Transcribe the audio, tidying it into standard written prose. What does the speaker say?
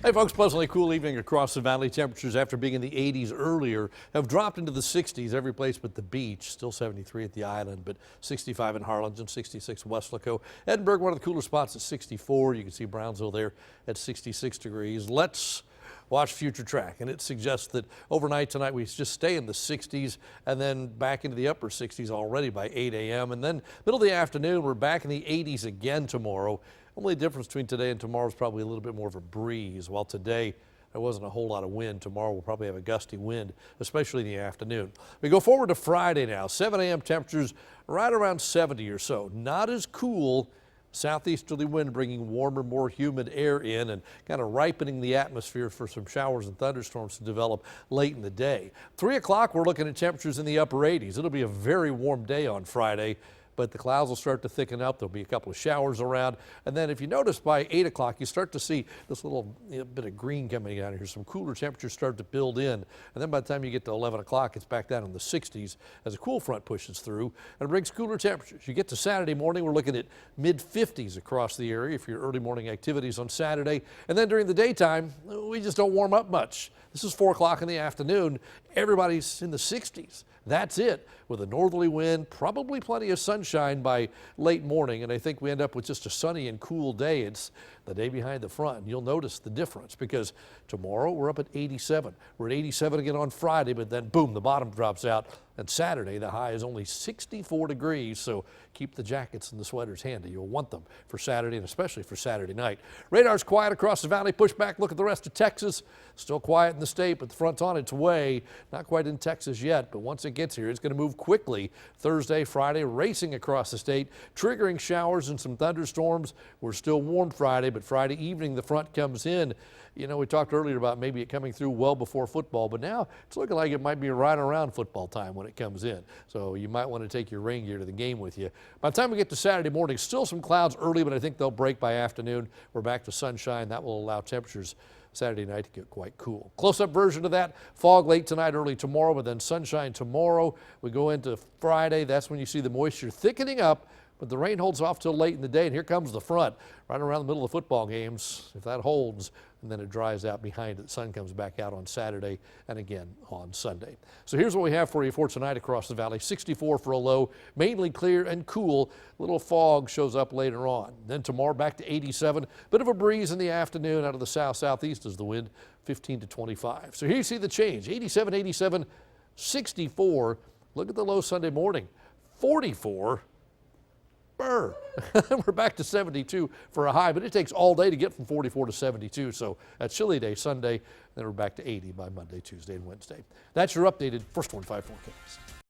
Hey folks, pleasantly cool evening across the valley. Temperatures after being in the 80s earlier have dropped into the 60s every place but the beach. Still 73 at the island, but 65 in Harlingen, 66 Weslaco. Edinburgh, one of the cooler spots at 64. You can see Brownsville there at 66 degrees. Let's watch future track, and it suggests that overnight tonight we just stay in the 60s and then back into the upper 60s already by 8 a.m. And then middle of the afternoon, we're back in the 80s again tomorrow. Only difference between today and tomorrow is probably a little bit more of a breeze. While today there wasn't a whole lot of wind, tomorrow we'll probably have a gusty wind, especially in the afternoon. We go forward to Friday now. 7 a.m. temperatures right around 70 or so. Not as cool. Southeasterly wind bringing warmer, more humid air in and kind of ripening the atmosphere for some showers and thunderstorms to develop late in the day. 3 o'clock, we're looking at temperatures in the upper 80s. It'll be a very warm day on Friday, but the clouds will start to thicken up. There'll be a couple of showers around. And then if you notice by 8 o'clock, you start to see this little bit of green coming out here. Some cooler temperatures start to build in. And then by the time you get to 11 o'clock, it's back down in the 60s as a cool front pushes through and brings cooler temperatures. You get to Saturday morning, we're looking at mid 50s across the area for your early morning activities on Saturday. And then during the daytime, we just don't warm up much. This is 4 o'clock in the afternoon. Everybody's in the 60s. That's it, with a northerly wind, probably plenty of sunshine by late morning, and I think we end up with just a sunny and cool day. It's the day behind the front, and you'll notice the difference because tomorrow we're up at 87. We're at 87 again on Friday, but then boom, the bottom drops out, and Saturday the high is only 64 degrees, so keep the jackets and the sweaters handy. You'll want them for Saturday and especially for Saturday night. Radar's quiet across the valley. Push back, look at the rest of Texas. Still quiet in the state, but the front's on its way. Not quite in Texas yet, but once it gets here, it's going to move quickly. Thursday, Friday, racing across the state, triggering showers and some thunderstorms. We're still warm Friday, but Friday evening the front comes in. You know, we talked earlier about maybe it coming through well before football, but now it's looking like it might be right around football time when it comes in. So you might want to take your rain gear to the game with you. By the time we get to Saturday morning, still some clouds early, but I think they'll break by afternoon. We're back to sunshine. That will allow temperatures Saturday night to get quite cool. Close-up version of that, fog late tonight, early tomorrow, but then sunshine tomorrow. We go into Friday. That's when you see the moisture thickening up, but the rain holds off till late in the day, and here comes the front right around the middle of the football games. If that holds, and then it dries out behind it. The sun comes back out on Saturday and again on Sunday. So here's what we have for you for tonight across the valley. 64 for a low, mainly clear and cool. A little fog shows up later on. Then tomorrow back to 87. Bit of a breeze in the afternoon out of the south-southeast as the wind, 15 to 25. So here you see the change. 87, 87, 64. Look at the low Sunday morning, 44. We're back to 72 for a high, but it takes all day to get from 44 to 72. So a chilly day Sunday, then we're back to 80 by Monday, Tuesday, and Wednesday. That's your updated First 25 forecast.